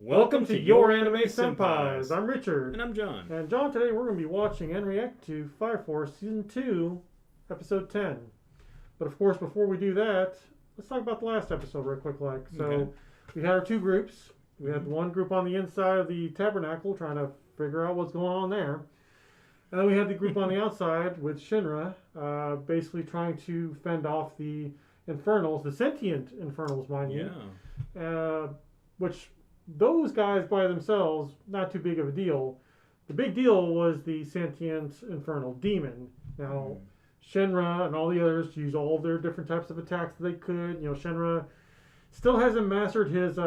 Welcome to Your Anime Senpais. I'm Richard. And I'm John. And John, today we're going to be watching and react to Fire Force Season 2, Episode 10. But of course, before we do that, let's talk about the last episode real quick. We had our two groups. We had one group on the inside of the tabernacle trying to figure out what's going on there. And then we had the group on the outside with Shinra, basically trying to fend off the Infernals, the sentient Infernals, mind you. Which those guys by themselves, not too big of a deal. The big deal was the sentient infernal demon. Now, Shinra and all the others used all their different types of attacks that they could. You know, Shinra still hasn't mastered his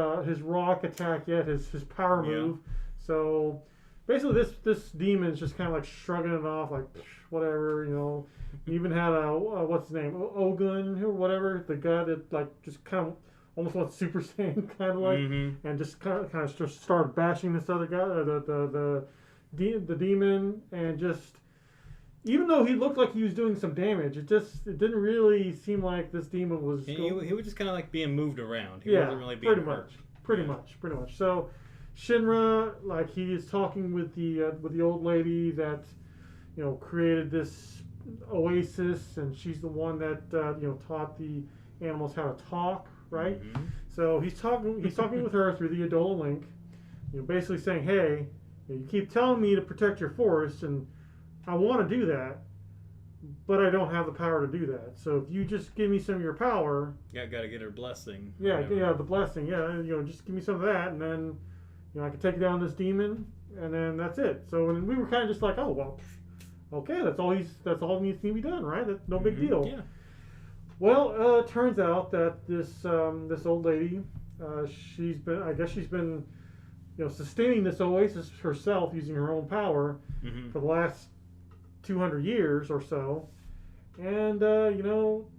rock attack yet, his power move. So basically, this demon is just kind of like shrugging it off, like whatever. You know, he even had a what's his name, Ogun or whatever, the guy that like just kind of almost went Super Saiyan kind of like, and just kind of just started bashing this other guy, the demon, and just even though he looked like he was doing some damage, it didn't really seem like this demon was. He was just kind of like being moved around. He wasn't really being pretty much. So Shinra, like, he is talking with the old lady that created this oasis, and she's the one that taught the animals how to talk. Right, so he's talking with her through the Adola link, basically saying, "Hey, you keep telling me to protect your forest, and I want to do that, but I don't have the power to do that. So if you just give me some of your power, gotta get her blessing. The blessing. Just give me some of that, and then I can take down this demon, and then that's it." So and we were kind of just like, "Oh well, okay, that's all needs to be done, right? That's no big deal." Yeah. Well, it turns out that this old lady, she's been sustaining this oasis herself using her own power for the last 200 years or so, and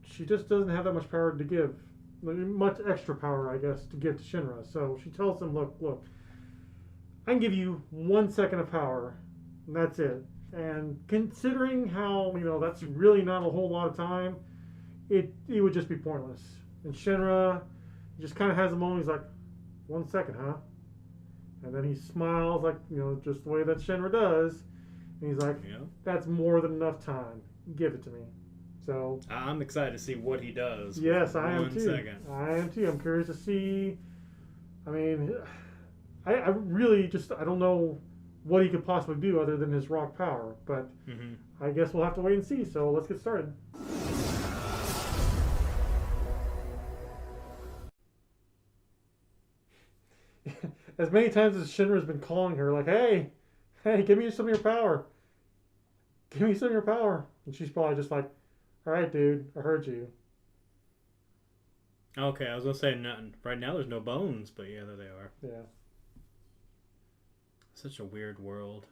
she just doesn't have that much power to give, much extra power, I guess, to give to Shinra. So she tells him, look, I can give you 1 second of power, and that's it. And considering how that's really not a whole lot of time, it would just be pointless. And Shinra just kind of has a moment. He's like, 1 second, huh? And then he smiles, like, just the way that Shinra does. And he's like, that's more than enough time. Give it to me. So I'm excited to see what he does. Yes, I am 1 too. second. I am too. I'm curious to see. I mean, I really just, I don't know what he could possibly do other than his rock power. But I guess we'll have to wait and see. So let's get started. As many times as Shinra's been calling her, like, hey, give me some of your power. Give me some of your power. And she's probably just like, all right, dude, I heard you. Okay, I was going to say, right now there's no bones, but yeah, there they are. Yeah. Such a weird world.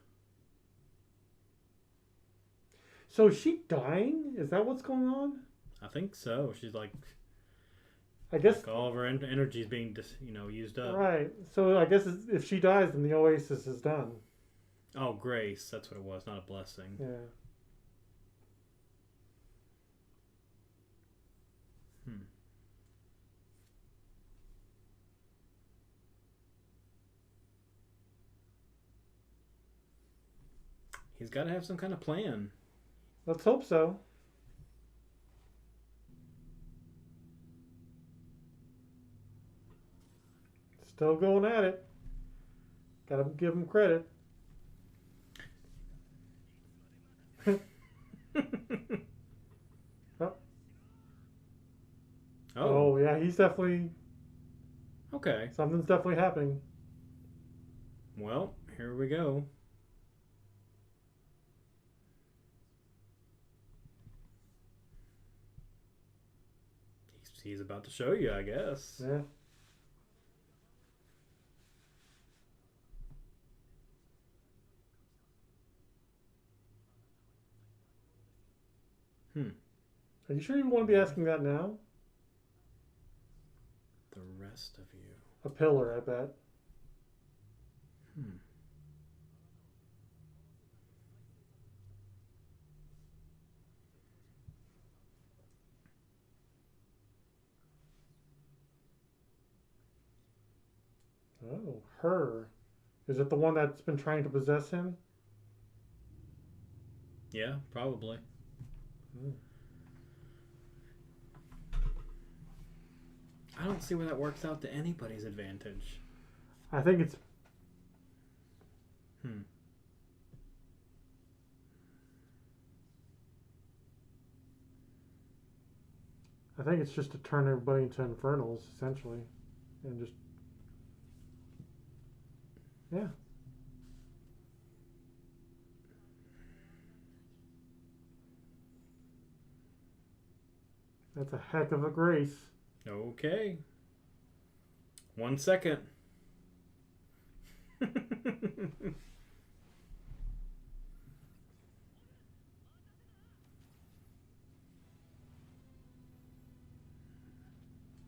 So is she dying? Is that what's going on? I think so. She's like, I guess like all of her energy is being used up. Right. So I guess if she dies, then the oasis is done. Oh, grace. That's what it was, not a blessing. Yeah. He's got to have some kind of plan. Let's hope so. Still going at it. Gotta give him credit. Oh, yeah, he's definitely... Okay. Something's definitely happening. Well, here we go. He's about to show you, I guess. Yeah. Are you sure you want to be asking that now? The rest of you. A pillar, I bet. Oh, her. Is it the one that's been trying to possess him? Yeah, probably. Hmm. I don't see where that works out to anybody's advantage. I think it's. Hmm. I think it's just to turn everybody into infernals, essentially, and just. Yeah. That's a heck of a grace. Okay. 1 second.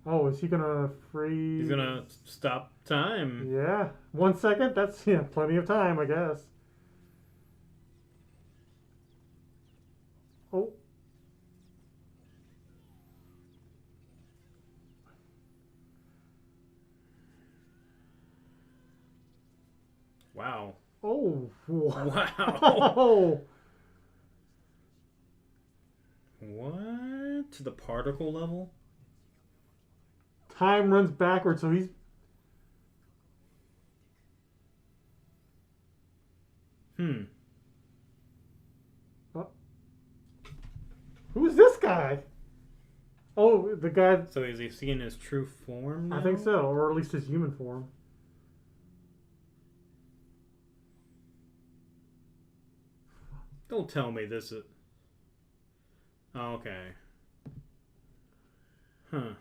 Oh, is he gonna free? He's gonna stop time. Yeah, 1 second. That's plenty of time, I guess. Oh, Wow. oh, Wow. wow. What? To the particle level? Time runs backwards, so he's. Hmm. Who's this guy? Oh, the guy. So is he seeing his true form now? I think so, or at least his human form. Don't tell me this is... Oh, okay. Huh.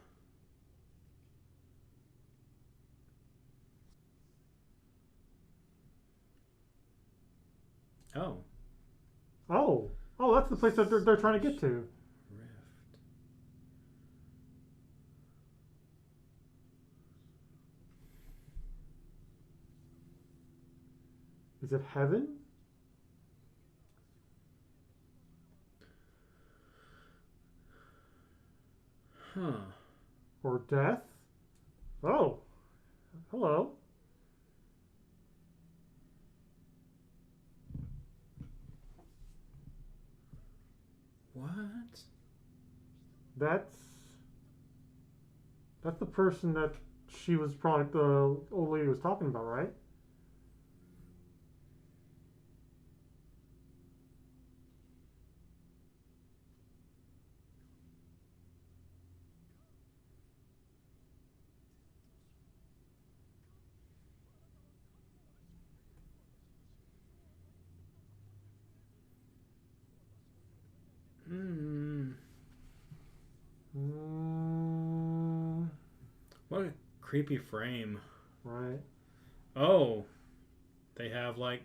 Oh. Oh, oh, that's the place that they're trying to get to. Rift. Is it heaven Huh. or death? Oh, hello. What? That's that's the person that she was probably the old lady was talking about, right? Hmm. Mm, What a creepy frame. right. Oh. They have, like,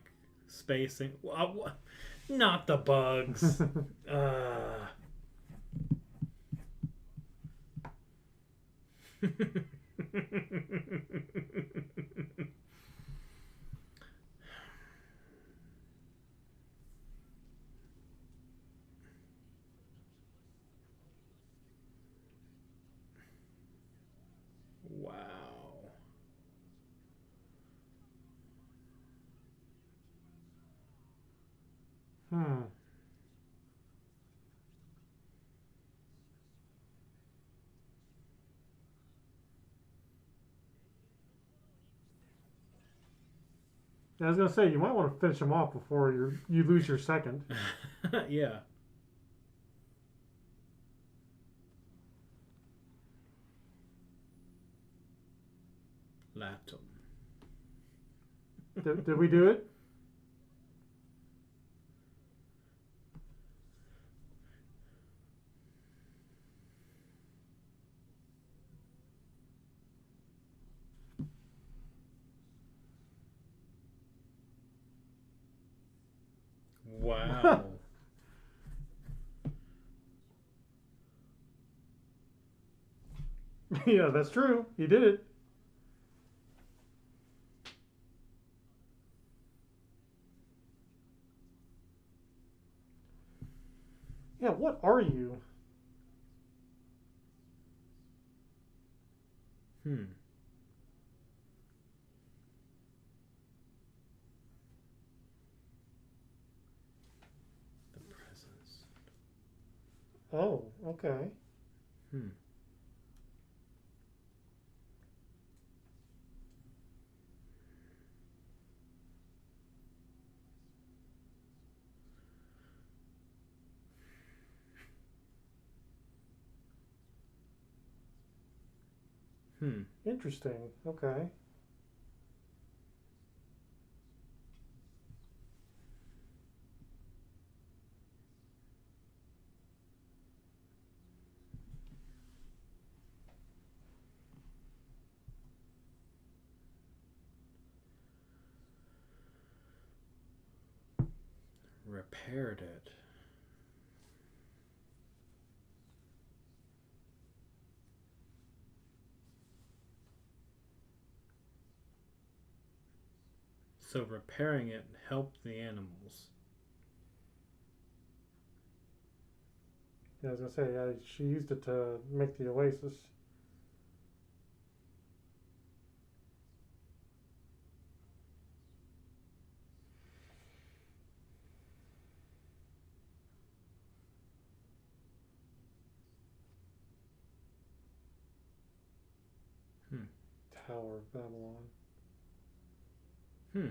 spacing. Not the bugs. Wow. Hmm. I was gonna say you might want to finish him off before you lose your second. Yeah. Laptop. Did we do it? Wow. Yeah, that's true. He did it. Yeah, what are you? Hmm. Oh, okay. Hmm. Hmm. Interesting. Okay. Repaired it. So repairing it helped the animals. Yeah, I was gonna say, yeah, she used it to make the oasis. Hmm. Tower of Babylon. Hmm.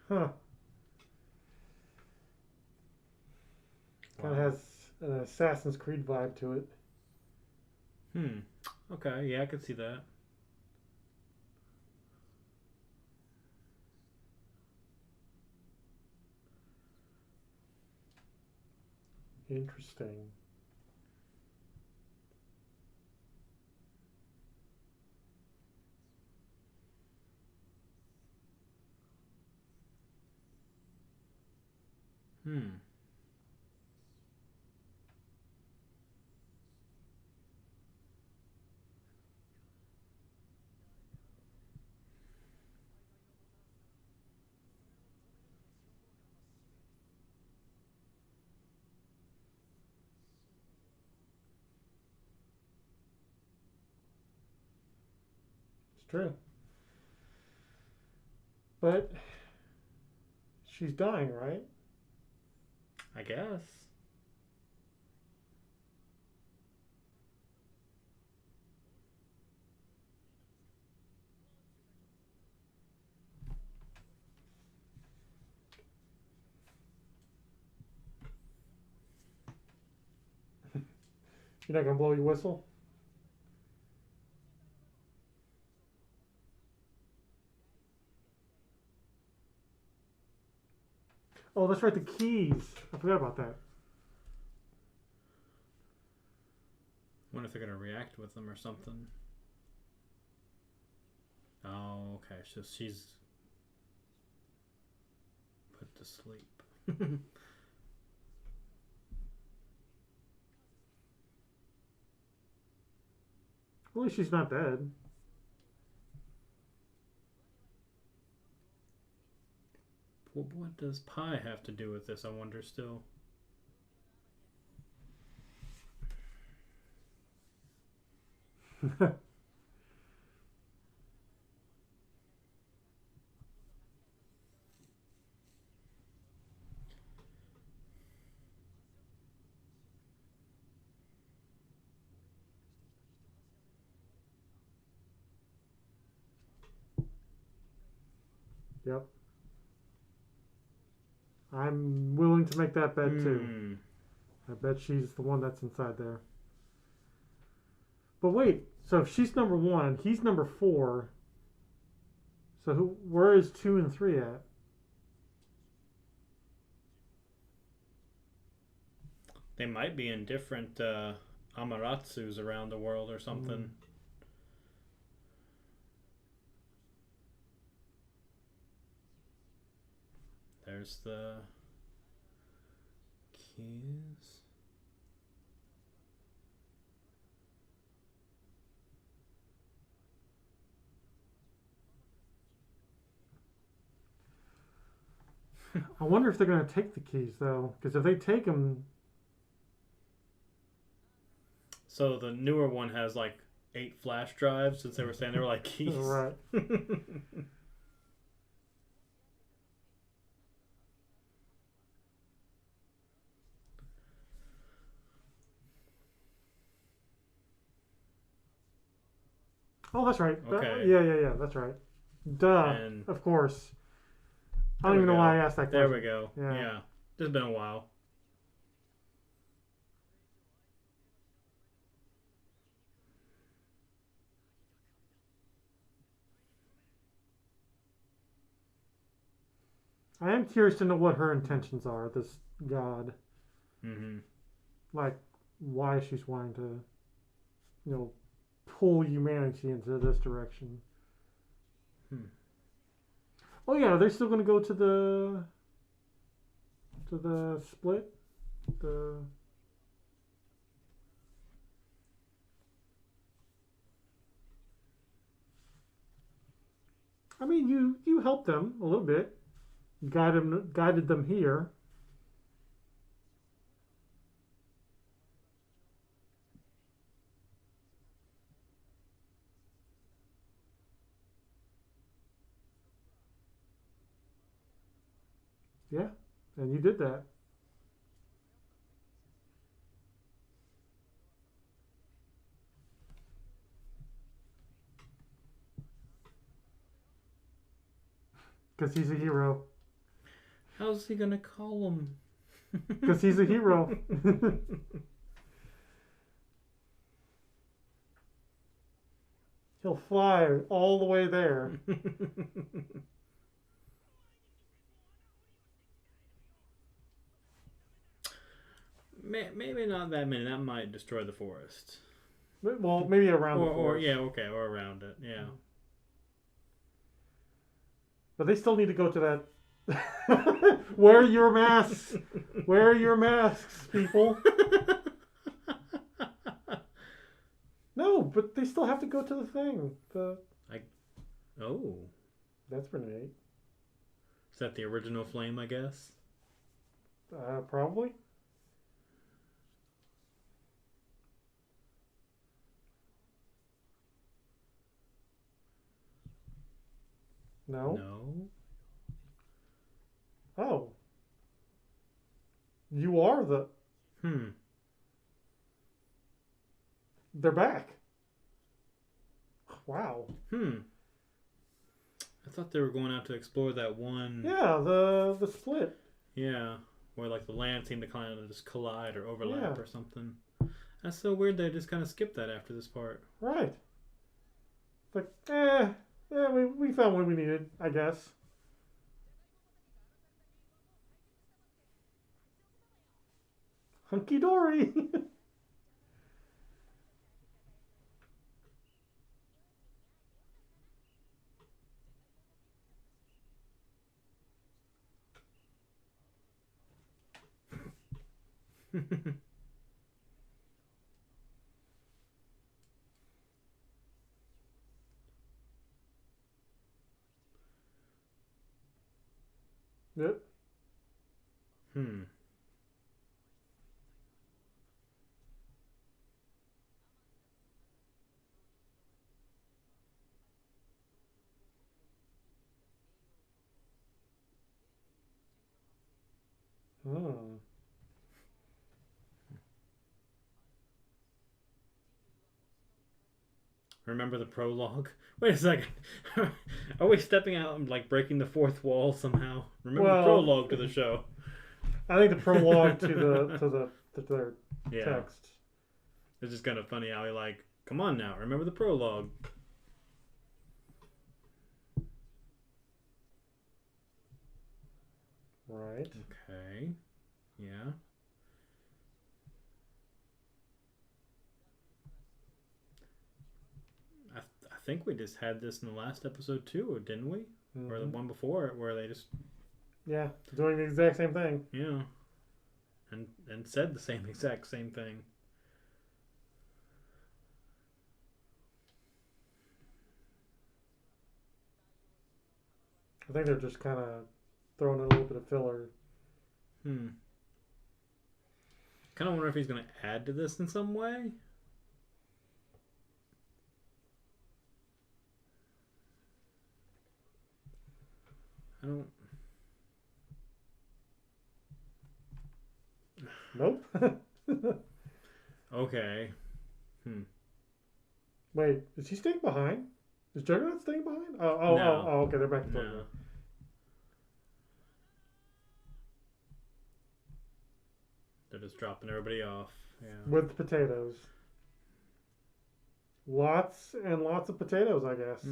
Huh. Kind of Wow. has an Assassin's Creed vibe to it. Hmm. Okay. Yeah, I could see that. Interesting. Hmm. It's true. But she's dying, right? I guess. You're not gonna blow your whistle? Oh, that's right, the keys. I forgot about that. Wonder if they're gonna react with them or something. Oh, okay. So she's put to sleep. At least she's not dead. What does pie have to do with this? I wonder still. Yep. I'm willing to make that bet too. Hmm. I bet she's the one that's inside there. But wait, so if she's number one, he's number four. So where is two and three at? They might be in different Amaratsus around the world or Hmm. something. There's the keys. I wonder if they're going to take the keys though, because if they take them, So the newer one has like 8 flash drives, since they were saying they were like keys. right? Oh, that's right. Okay. Yeah. That's right. Duh. And Of course. I there don't we even know go. why I asked that There question. we go. Yeah. Yeah. It's been a while. I am curious to know what her intentions are. This god, Mm-hmm. like, why she's wanting to, you know, pull humanity into this direction. Hmm. Oh yeah, they're still going to go to the split. The I mean, you helped them a little bit, guided them here. Yeah, and you did that because he's a hero. How's he gonna call him? Because he's a hero. He'll fly all the way there. Maybe not that many. That might destroy the forest. Well, maybe around the Or forest. yeah, okay, or around it. Yeah. But they still need to go to that. Wear your masks. Wear your masks, people. No, but they still have to go to the thing. Oh, That's pretty neat. is that the original flame? I guess. Probably. No. No. Oh, you are the. Hmm. They're back. Wow. Hmm. I thought they were going out to explore that one. Yeah, the split. Yeah, where like the land seemed to kind of just collide or overlap Yeah. or something. That's so weird. They just kind of skipped that after this part. Right. It's like, yeah, we found what we needed, I guess. Hunky dory. Yep. Hmm. Hmm. Remember the prologue? Wait a second. Are we stepping out and like breaking the fourth wall somehow? Remember the Well, prologue to the show? I think the prologue to their Yeah. text. It's just kind of funny how he like, come on now, remember the prologue. Right. Okay. Yeah. I think we just had this in the last episode too, didn't we? Or the Mhm. one before it, where they just Yeah, doing the exact same thing. yeah, and said the same exact same thing. I think they're just kind of throwing in a little bit of filler. Kind of wonder if he's going to add to this in some way. I don't. Nope. Okay. Wait, is he staying behind? Is Juggernaut staying behind? No. Oh, okay, they're back to No. They're just dropping everybody off. Yeah. With potatoes. Lots and lots of potatoes, I guess.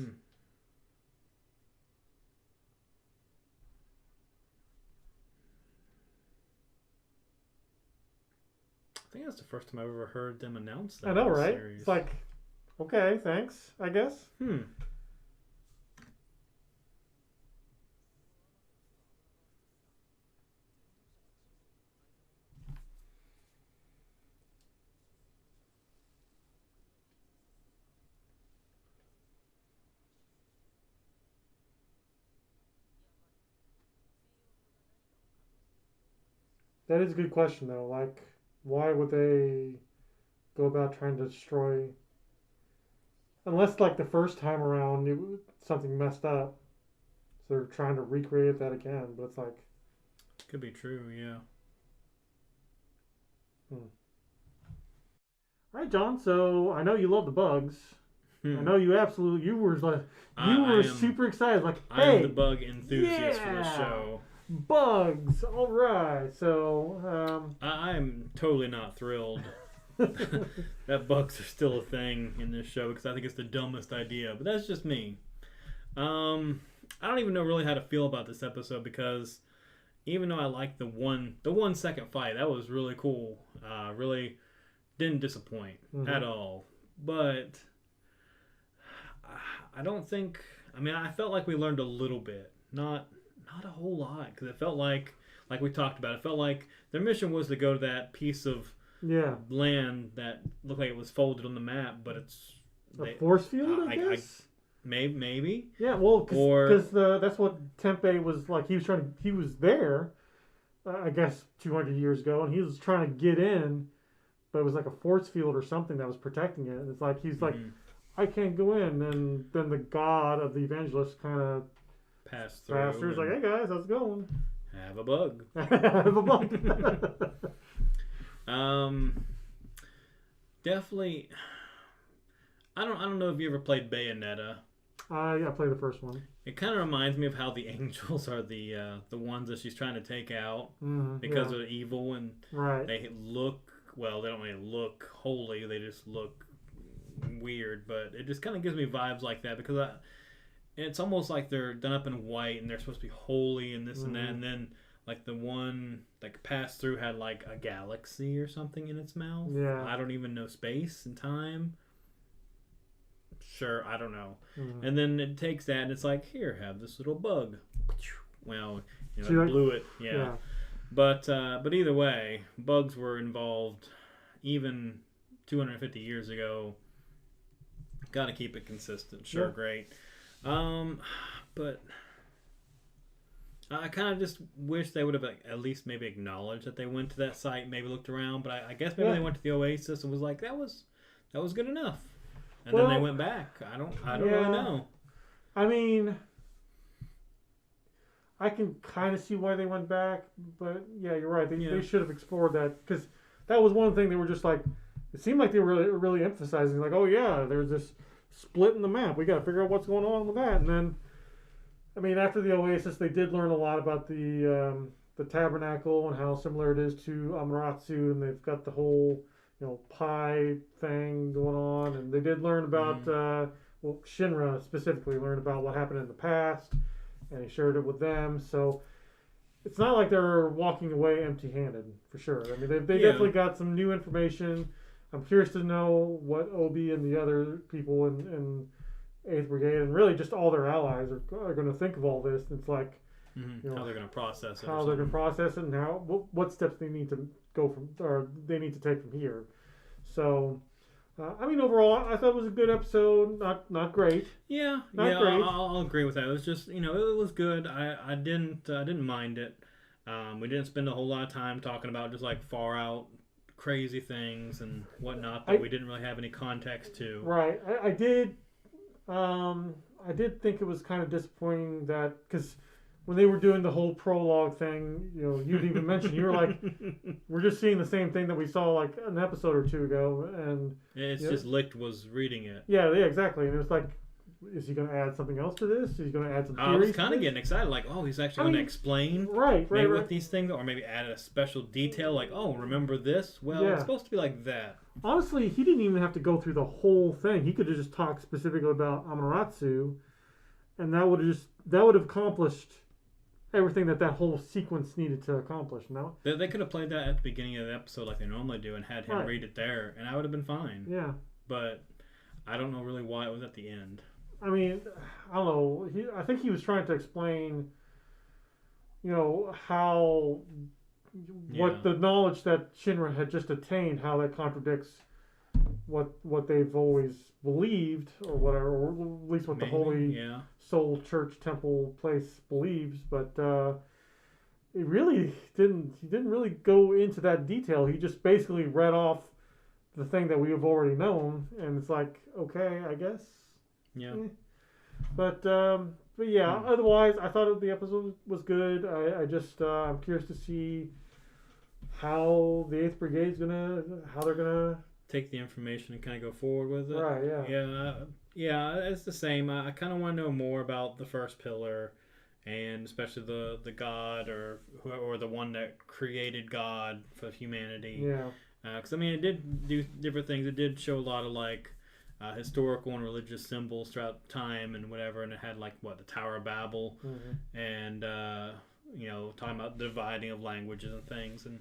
I think that's the first time I've ever heard them announce that. I know, in the right? series. It's like, okay, thanks, I guess. That is a good question, though. Like, why would they go about trying to destroy? Unless, like, the first time around, something messed up, so they're trying to recreate that again. But it's like, could be true. Yeah. All right, John. So I know you love the bugs. I know you were like, super excited. Like, hey, I am the bug enthusiast for this show. Bugs. All right. So I'm totally not thrilled that bugs are still a thing in this show because I think it's the dumbest idea. But that's just me. I don't even know really how to feel about this episode because even though I liked the 1 second fight, that was really cool. Really didn't disappoint at all. But I don't think. I mean, I felt like we learned a little bit, not a whole lot, because it felt like we talked about, it felt like their mission was to go to that piece of land that looked like it was folded on the map, but it's a force field, I guess. Maybe. Yeah, well, because that's what Senpai was like. He was there, I guess, 200 years ago, and he was trying to get in, but it was like a force field or something that was protecting it. And it's like he's like, I can't go in, and then the god of the evangelist kind of passed through. He's like, hey guys, how's it going? Have a bug. Have a bug. Definitely. I don't know if you ever played Bayonetta. Yeah, I played the first one. It kind of reminds me of how the angels are the ones that she's trying to take out because they're evil and they look, well, they don't really look holy, they just look weird, but it just kind of gives me vibes like that because it's almost like they're done up in white and they're supposed to be holy and this and that, and then like the one like passed through had like a galaxy or something in its mouth. I don't even know space and time. Sure, I don't know. And then it takes that and it's like, here, have this little bug. Well, it blew it. Yeah. But either way, bugs were involved even 250 years ago. Got to keep it consistent. Sure, great. But I kind of just wish they would have at least maybe acknowledged that they went to that site, maybe looked around. But I guess maybe they went to the Oasis and was like, that was good enough. And then they went back. I don't really know. I mean, I can kind of see why they went back, but yeah, you're right. They should have explored that because that was one thing they were just like. It seemed like they were really emphasizing, like, oh yeah, there's this split in the map. We got to figure out what's going on with that. And then, I mean, after the Oasis, they did learn a lot about the Tabernacle and how similar it is to Amaterasu, and they've got the whole pie thing going on. And they did learn about Shinra specifically learned about what happened in the past, and he shared it with them. So it's not like they're walking away empty-handed, for sure. I mean, they definitely got some new information. I'm curious to know what Obi and the other people in 8th Brigade and really just all their allies are going to think of all this. It's like, how they're going to process it. How they're going to process it and what steps they need to go from, or they need to take from here. So, I mean, overall, I thought it was a good episode. Not great. Yeah, not great. I'll agree with that. It was just it was good. I didn't mind it. We didn't spend a whole lot of time talking about just like far out crazy things and whatnot that we didn't really have any context to. Right. I did. I did think it was kind of disappointing that because when they were doing the whole prologue thing, you'd even mentioned you were like, we're just seeing the same thing that we saw like an episode or two ago, and it's just Licht was reading it. Yeah, exactly. And it was like, is he going to add something else to this? Is he going to add some theories? I was kind of getting excited, like, oh, he's actually going to explain maybe what these things, or maybe add a special detail, like, oh, remember this? Well, it's supposed to be like that. Honestly, he didn't even have to go through the whole thing. He could have just talked specifically about Amaterasu, and that would have accomplished everything that whole sequence needed to accomplish. No, they could have played that at the beginning of the episode like they normally do and had him read it there, and I would have been fine. Yeah. But I don't know really why it was at the end. I mean, I don't know. I think he was trying to explain, how what the knowledge that Shinra had just attained, how that contradicts what they've always believed, or whatever, or at least what the Holy Soul Church Temple place believes. But it really didn't. He didn't really go into that detail. He just basically read off the thing that we have already known, and it's like, okay, I guess. Yeah. But yeah, otherwise, I thought the episode was good. I'm curious to see how the 8th Brigade's how they're gonna take the information and kind of go forward with it. Right, yeah. Yeah, it's the same. I kind of want to know more about the first pillar, and especially the God or the one that created God for humanity. Yeah. Because, it did do different things. It did show a lot of, like, historical and religious symbols throughout time and whatever, and it had, like, the Tower of Babel, and, talking about the dividing of languages and things, and,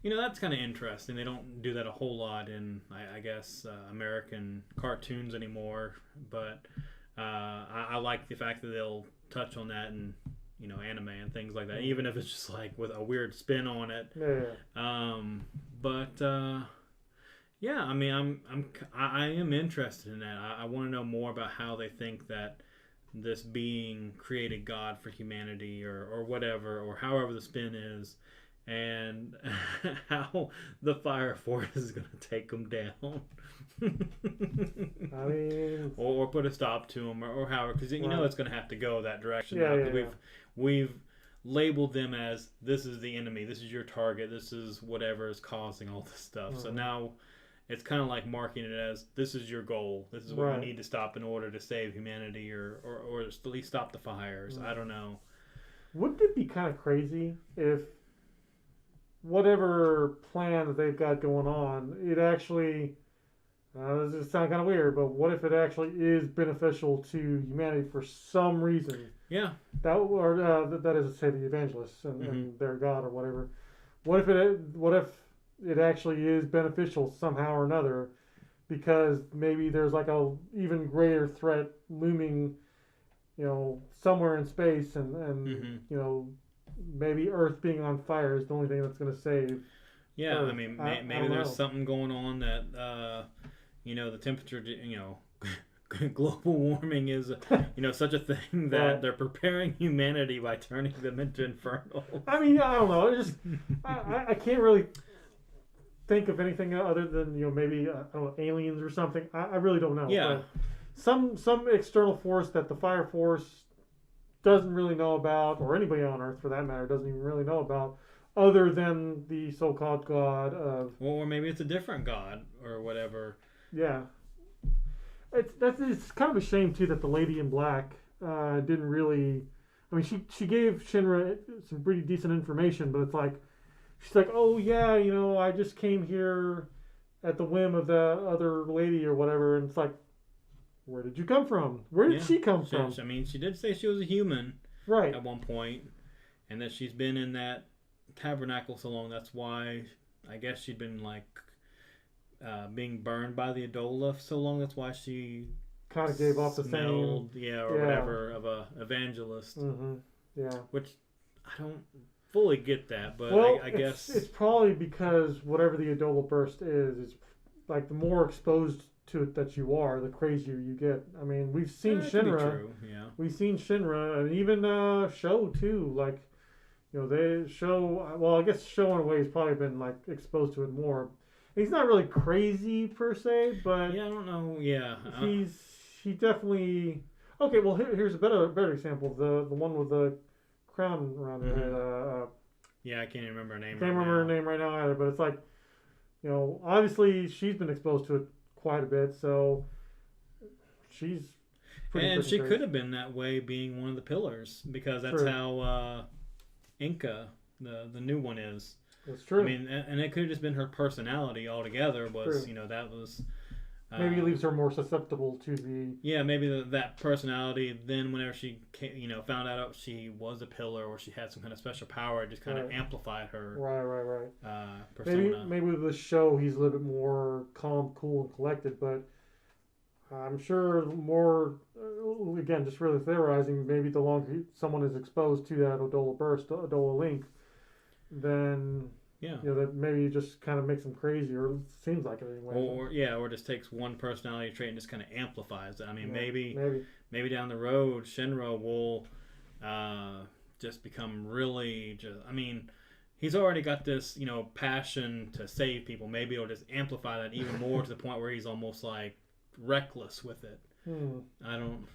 that's kind of interesting. They don't do that a whole lot in, I guess, American cartoons anymore, but I like the fact that they'll touch on that in, anime and things like that, even if it's just, like, with a weird spin on it. Yeah. Yeah, I am interested in that. I want to know more about how they think that this being created God for humanity, or whatever, or however the spin is, and how the Fire Force is going to take them down. or put a stop to them, or however, because it's going to have to go that direction. We've labeled them as, this is the enemy, this is your target, this is whatever is causing all this stuff. So now it's kind of like marking it as, this is your goal, this is what we need to stop in order to save humanity, or at least stop the fires. I don't know. Wouldn't it be kind of crazy if whatever plan that they've got going on, it actually, this is sound kind of weird, but what if it actually is beneficial to humanity for some reason? Yeah. That is to say the evangelists and their God or whatever. What if it actually is beneficial somehow or another, because maybe there's like a even greater threat looming, somewhere in space, and maybe Earth being on fire is the only thing that's going to save. Yeah, Earth. Maybe there's something going on that the temperature, global warming is, such a thing that they're preparing humanity by turning them into infernal. I don't know. It just I can't really think of anything other than maybe I don't know, aliens or something. I really don't know. Yeah. But some external force that the Fire Force doesn't really know about, or anybody on Earth for that matter doesn't even really know about, other than the so-called God of. Or maybe it's a different God or whatever. Yeah. It's kind of a shame too that the Lady in Black didn't really. She gave Shinra some pretty decent information, but it's like she's like, oh yeah, I just came here at the whim of the other lady or whatever, and it's like, where did you come from? Where did she come from? She did say she was a human, right, at one point, and that she's been in that tabernacle so long. That's why I guess she'd been like being burned by the Adola so long. That's why she kind of gave off the same, whatever, of a evangelist. Mm-hmm. Yeah, which I don't fully get that, but I guess it's probably because whatever the Adola burst is like the more exposed to it that you are, the crazier you get. I mean, we've seen Shinra. True, yeah. We've seen Shinra, and even Show too. Like, they Show. Well, I guess Show in a way has probably been like exposed to it more. He's not really crazy per se, but yeah, I don't know. Yeah, he definitely. Okay, well here's a better example. The one with the crown around her head. Yeah, I can't even remember her name. Can't remember her name right now either. But it's like, obviously she's been exposed to it quite a bit, so she's. And she could have been that way, being one of the pillars, because that's how Inca, the new one, is. That's true. I mean, and it could have just been her personality altogether. Was that was. Maybe it leaves her more susceptible to the. Yeah, maybe that personality. Then, whenever she found out she was a pillar or she had some kind of special power, it just kind of amplified her. Right. Persona. Maybe with the show, he's a little bit more calm, cool, and collected. But I'm sure more. Again, just really theorizing. Maybe the longer someone is exposed to that Odola burst, Odola link, then. Yeah. That maybe just kind of makes them crazy, or seems like it anyway. Or just takes one personality trait and just kind of amplifies it. I mean, maybe down the road, Shinra will just become really I mean, he's already got this, passion to save people. Maybe it'll just amplify that even more to the point where he's almost like reckless with it. I don't.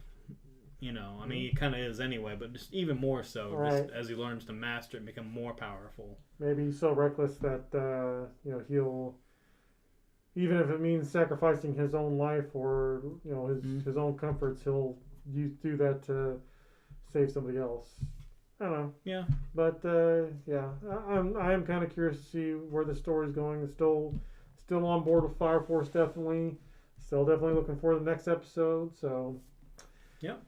I mean, he kind of is anyway, but just even more so, just as he learns to master it and become more powerful. Maybe he's so reckless that he'll, even if it means sacrificing his own life or his own comforts, he'll do that to save somebody else. I don't know. Yeah. But I am kind of curious to see where the story's going. Still on board with Fire Force, definitely. Still definitely looking for the next episode. So. Yep.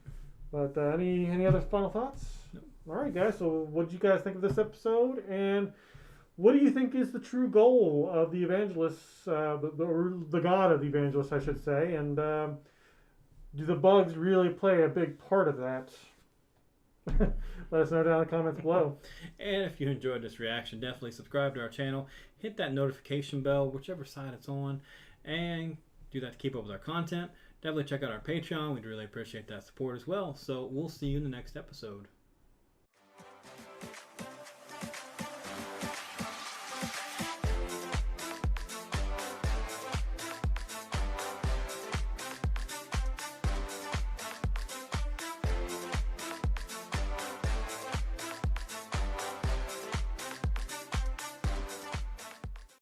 But any other final thoughts? Nope. All right, guys. So what did you guys think of this episode? And what do you think is the true goal of the evangelists, the god of the evangelists, I should say? And do the bugs really play a big part of that? Let us know down in the comments below. And if you enjoyed this reaction, definitely subscribe to our channel. Hit that notification bell, whichever side it's on. And do that to keep up with our content. Definitely check out our Patreon. We'd really appreciate that support as well. So we'll see you in the next episode.